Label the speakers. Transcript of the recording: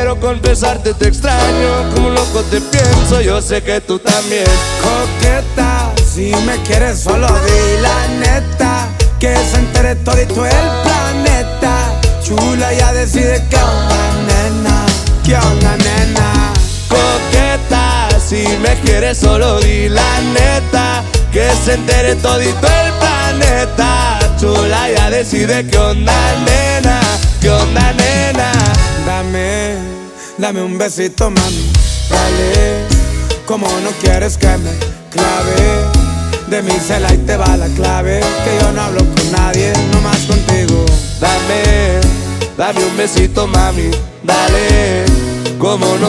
Speaker 1: quiero confesarte, te extraño, como un loco te pienso, yo sé que tú también.
Speaker 2: Coqueta, si me quieres solo di la neta, que se entere todito el planeta. Chula, ya decide qué onda, nena, qué onda, nena.
Speaker 1: Coqueta, si me quieres solo di la neta, que se entere todito el planeta. Chula, ya decide qué onda, nena, qué onda, nena.
Speaker 2: Dame un besito, mami, dale. Como no quieres que me clave, de mi cela y te va la clave, que yo no hablo con nadie, nomás contigo.
Speaker 1: Dame un besito, mami, dale. Como no